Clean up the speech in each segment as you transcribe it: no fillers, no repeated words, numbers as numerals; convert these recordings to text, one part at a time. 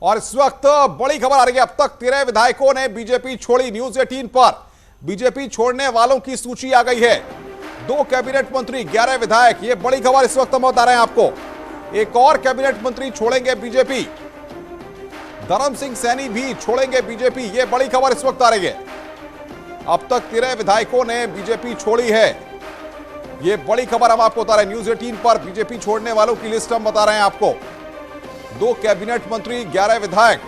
और इस वक्त बड़ी खबर आ रही है, अब तक 13 विधायकों ने बीजेपी छोड़ी। न्यूज 18 पर बीजेपी छोड़ने वालों की सूची आ गई है। 2 कैबिनेट मंत्री, 11 विधायक, ये बड़ी खबर इस वक्त हम बता रहे हैं आपको। एक और कैबिनेट मंत्री छोड़ेंगे बीजेपी, धर्म सिंह सैनी भी छोड़ेंगे बीजेपी, ये बड़ी खबर इस वक्त आ रही है। अब तक 13 विधायकों ने बीजेपी छोड़ी है, ये बड़ी खबर हम आपको बता रहे हैं। न्यूज 18 पर बीजेपी छोड़ने वालों की लिस्ट हम बता रहे हैं आपको। 2 कैबिनेट मंत्री, 11 विधायक,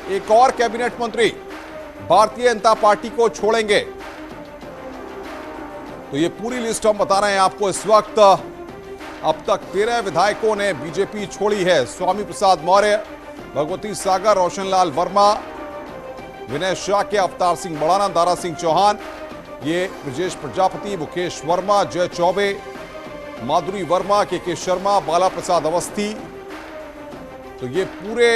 एक और कैबिनेट मंत्री भारतीय जनता पार्टी को छोड़ेंगे। तो ये पूरी लिस्ट हम बता रहे हैं आपको इस वक्त। अब तक 13 विधायकों ने बीजेपी छोड़ी है। स्वामी प्रसाद मौर्य, भगवती सागर, रोशनलाल वर्मा, विनय शाह के, अवतार सिंह बड़ाना, दारा सिंह चौहान, ये ब्रजेश प्रजापति, मुकेश वर्मा, जय चौबे, माधुरी वर्मा, के शर्मा, बाला प्रसाद अवस्थी। तो ये पूरे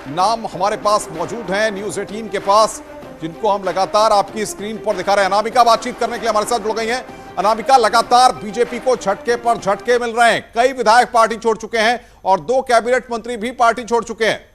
नाम हमारे पास मौजूद हैं न्यूज 18 के पास, जिनको हम लगातार आपकी स्क्रीन पर दिखा रहे हैं। अनामिका बातचीत करने के लिए हमारे साथ जुड़ गई हैं। अनामिका, लगातार बीजेपी को झटके पर झटके मिल रहे हैं। कई विधायक पार्टी छोड़ चुके हैं और 2 कैबिनेट मंत्री भी पार्टी छोड़ चुके हैं।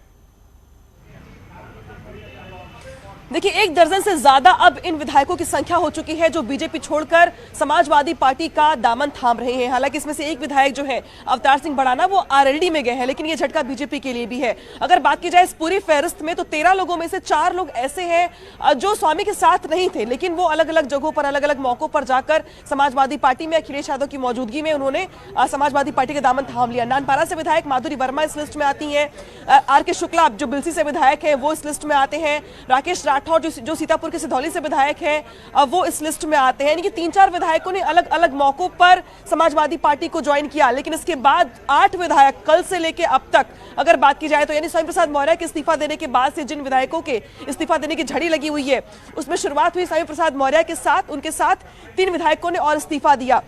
देखिए, 1 दर्जन से ज्यादा अब इन विधायकों की संख्या हो चुकी है जो बीजेपी छोड़कर समाजवादी पार्टी का दामन थाम रहे हैं। हालांकि इसमें से एक विधायक जो है अवतार सिंह बड़ाना, वो आरएलडी में गए हैं, लेकिन ये झटका बीजेपी के लिए भी है। अगर बात की जाए इस पूरी फहरिस्त में, तो 13 लोगों में से 4 लोग ऐसे हैं जो स्वामी के साथ नहीं थे, लेकिन वो अलग अलग जगहों पर, अलग अलग मौकों पर जाकर समाजवादी पार्टी में अखिलेश यादव की मौजूदगी में उन्होंने समाजवादी पार्टी का दामन थाम लिया। नानपारा से विधायक माधुरी वर्मा इस लिस्ट में आती है। आर के शुक्ला जो बिलसी से विधायक है वो इस लिस्ट में आते हैं। राकेश राठौर जो सीतापुर के सिधौली से विधायक हैं, वो इस लिस्ट में आते हैं। यानी कि 3-4 विधायकों ने अलग अलग मौकों पर समाजवादी पार्टी को ज्वाइन किया, लेकिन इसके बाद 8 विधायक कल से लेकर अब तक अगर बात की जाए तो, यानी स्वामी प्रसाद मौर्य के इस्तीफा देने के बाद से जिन विधायकों के इस्तीफा देने की झड़ी लगी हुई है, उसमें शुरुआत हुई स्वामी प्रसाद मौर्य के साथ। उनके साथ 3 विधायकों ने और इस्तीफा दिया।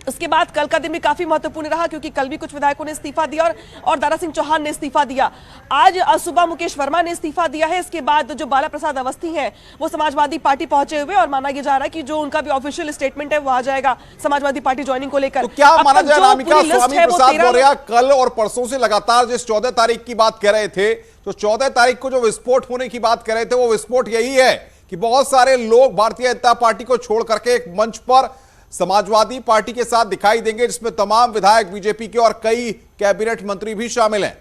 उसके बाद कल का दिन भी काफी महत्वपूर्ण रहा, क्योंकि कल भी कुछ विधायकों ने इस्तीफा दिया और दारा सिंह चौहान ने इस्तीफा दिया। आज सुबह मुकेश वर्मा ने इस्तीफा दिया है। इसके बाद जो बाला प्रसाद अवस्थी हैं, वो समाजवादी पार्टी पहुंचे हुए, और माना यह जा रहा है कि जो उनका भी ऑफिशियल स्टेटमेंट है वो आ जाएगा समाजवादी पार्टी ज्वाइनिंग को लेकर। तो क्या माना जाए अनामिका, स्वामी प्रसाद मौर्य कल और परसों से लगातार जिस 14 तारीख की बात कर रहे थे, तो 14 तारीख को जो विस्फोट होने की बात कर रहे थे, वो विस्फोट यही है कि बहुत सारे लोग भारतीय जनता पार्टी को छोड़ करके एक मंच पर समाजवादी पार्टी के साथ दिखाई देंगे, जिसमें तमाम विधायक बीजेपी के और कई कैबिनेट मंत्री भी शामिल हैं।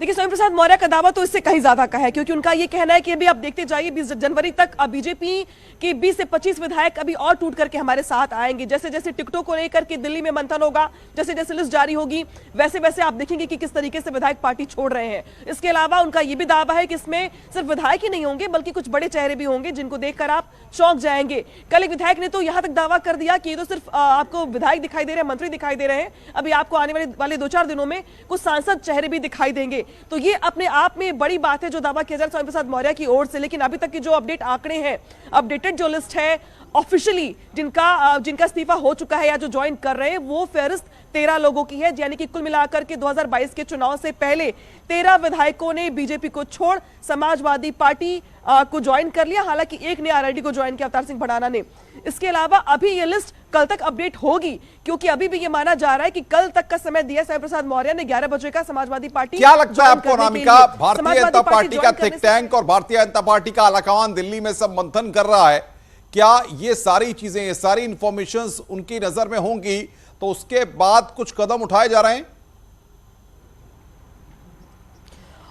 देखिए, स्वामी प्रसाद मौर्य का दावा तो इससे कहीं ज्यादा का है, क्योंकि उनका यह कहना है कि अभी आप देखते जाइए 20 जनवरी तक बीजेपी के 20 से 25 विधायक अभी और टूट करके हमारे साथ आएंगे। जैसे जैसे टिकटों को लेकर के दिल्ली में मंथन होगा, जैसे जैसे लिस्ट जारी होगी, वैसे वैसे आप देखेंगे कि किस तरीके से विधायक पार्टी छोड़ रहे हैं। इसके अलावा उनका यह भी दावा है कि इसमें सिर्फ विधायक ही नहीं होंगे, बल्कि कुछ बड़े चेहरे भी होंगे जिनको देखकर आप चौंक जाएंगे। कल एक विधायक ने तो यहां तक दावा कर दिया कि ये तो सिर्फ आपको विधायक दिखाई दे रहे हैं, मंत्री दिखाई दे रहे हैं, अभी आपको आने वाले 2-4 दिनों में कुछ सांसद चेहरे भी दिखाई देंगे। तो ये अपने आप में बड़ी बात है जो दावा किया जा रहा है स्वामी प्रसाद मौर्य की ओर से। लेकिन अभी तक की जो अपडेट आंकड़े हैं, अपडेटेड जो लिस्ट है ऑफिशियली, जिनका इस्तीफा हो चुका है या जो ज्वाइन कर रहे हैं, वो फहरिस्त 13 लोगों की है। यानी कि कुल मिलाकर के 2022 के चुनाव से पहले 13 विधायकों ने बीजेपी को छोड़ समाजवादी पार्टी को ज्वाइन कर लिया। हालांकि एक ने आरएलडी को ज्वाइन किया, अवतार सिंह भड़ाना ने। इसके अलावा अभी ये लिस्ट कल तक अपडेट होगी, क्योंकि अभी भी ये माना जा रहा है कि कल तक का समय दिया स्वामी प्रसाद मौर्य ने, 11 बजे का समाजवादी पार्टी। क्या लगता है आपको अनामिका, भारतीय जनता पार्टी का थिंक टैंक और भारतीय जनता पार्टी का आलाकमान दिल्ली में सब मंथन कर रहा है, क्या ये सारी चीजें, ये सारी इंफॉर्मेशंस उनकी नजर में होंगी तो उसके बाद कुछ कदम उठाए जा रहे हैं?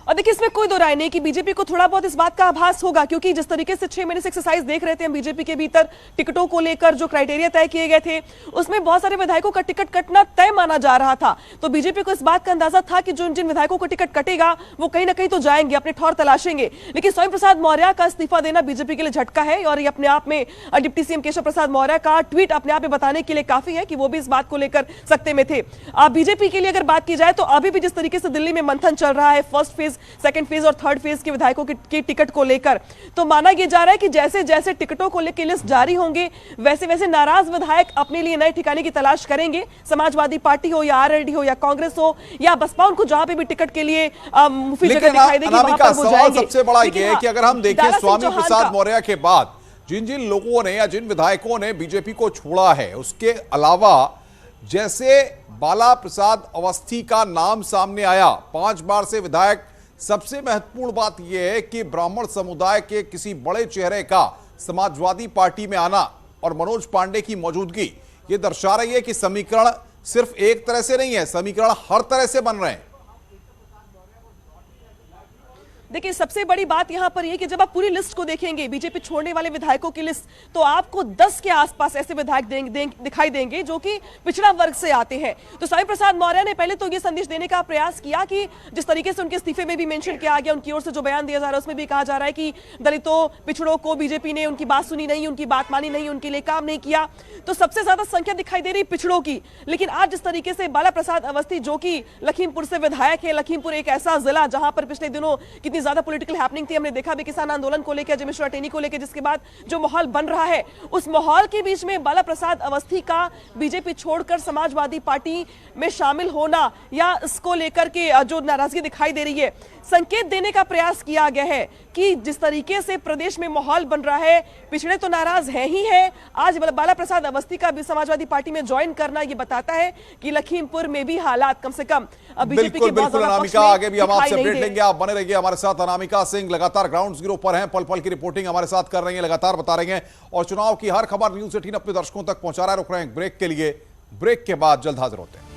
और देखिए, इसमें कोई दो राय नहीं कि बीजेपी को थोड़ा बहुत इस बात का आभास होगा, क्योंकि जिस तरीके से 6 महीने से एक्सरसाइज देख रहे थे हम बीजेपी के भीतर, टिकटों को लेकर जो क्राइटेरिया तय किए गए थे, उसमें बहुत सारे विधायकों का टिकट कटना तय माना जा रहा था। तो बीजेपी को इस बात का अंदाजा था कि जो जिन विधायकों को टिकट कटेगा वो कहीं ना कहीं तो जाएंगे, अपने ठौर तलाशेंगे। लेकिन स्वामी प्रसाद मौर्य का इस्तीफा देना बीजेपी के लिए झटका है, और ये अपने आप में डिप्टी सीएम केशव प्रसाद मौर्य का ट्वीट अपने आप में बताने के लिए काफी है कि वो भी इस बात को लेकर सकते में थे। बीजेपी के लिए अगर बात की जाए तो अभी भी जिस तरीके से दिल्ली में मंथन चल रहा है, फर्स्ट फेज, सेकंड फेज और थर्ड फेज के विधायकों के टिकट को लेकर, तो माना यह जा रहा है कि जैसे जैसे टिकटों को लेकर लिस्ट जारी होंगे, वैसे वैसे नाराज विधायक अपने लिए नए ठिकाने की तलाश करेंगे। समाजवादी पार्टी हो या आरएलडी हो या कांग्रेस हो या बसपा, उनको जहां पे भी टिकट के लिए मुफीद जगह दिखाई देगी वहां पर वो जाएंगे। सबसे बड़ा यह है कि अगर हम देखें स्वामी प्रसाद मौर्य के बाद जिन जिन लोगों ने या जिन विधायकों ने बीजेपी को छोड़ा है, उसके अलावा जैसे बाला प्रसाद अवस्थी का नाम सामने आया, 5 बार से विधायक। सबसे महत्वपूर्ण बात यह है कि ब्राह्मण समुदाय के किसी बड़े चेहरे का समाजवादी पार्टी में आना और मनोज पांडे की मौजूदगी यह दर्शा रही है कि समीकरण सिर्फ एक तरह से नहीं है, समीकरण हर तरह से बन रहे हैं। देखिए सबसे बड़ी बात यहां पर यह कि जब आप पूरी लिस्ट को देखेंगे, बीजेपी छोड़ने वाले विधायकों की लिस्ट, तो आपको 10 के आसपास ऐसे विधायक दिखाई देंगे जो कि पिछड़ा वर्ग से आते हैं। तो स्वामी प्रसाद मौर्य ने पहले तो यह संदेश देने का प्रयास किया कि जिस तरीके से उनके इस्तीफे में भी मेंशन किया गया, उनकी ओर से जो बयान दिया जा रहा है उसमें भी कहा जा रहा है कि दलितों पिछड़ों को बीजेपी ने उनकी बात सुनी नहीं, उनकी बात मानी नहीं, उनके लिए काम नहीं किया। तो सबसे ज्यादा संख्या दिखाई दे रही पिछड़ों की। लेकिन आज जिस तरीके से बाला प्रसाद अवस्थी जो कि लखीमपुर से विधायक है, लखीमपुर एक ऐसा जिला जहां पर पिछले दिनों कितनी ज्यादा पॉलिटिकल हैपनिंग थी, हमने देखा भी किसान आंदोलन को लेकर, अजय मिश्रा टेनी को लेकर, जिसके बाद जो माहौल बन रहा है, उस माहौल के बीच में बाला प्रसाद अवस्थी का बीजेपी छोड़कर समाजवादी पार्टी में शामिल होना या इसको लेकर के जो नाराजगी दिखाई दे रही है, संकेत देने का प्रयास किया गया है कि जिस तरीके से प्रदेश में माहौल बन रहा है, पिछड़े तो नाराज हैं ही हैं। आज बाला प्रसाद अवस्थी का भी समाजवादी पार्टी में ज्वाइन करना यह बताता है कि लखीमपुर में भी हालात कम से कम बीजेपी के बहुत ज्यादा पक्ष में आगे भी हम आपसे दिखाई अपडेट नहीं लेंगे, आप बने रहिए हमारे साथ। अनामिका सिंह लगातार ग्राउंड जीरो पर हैं, पल पल की रिपोर्टिंग हमारे साथ कर रही हैं, लगातार बता रही हैं और चुनाव की हर खबर न्यूज़ 18 अपने दर्शकों तक पहुंचा रहा है। रुक रहे हैं ब्रेक के लिए, ब्रेक के बाद जल्द हाजिर होते हैं।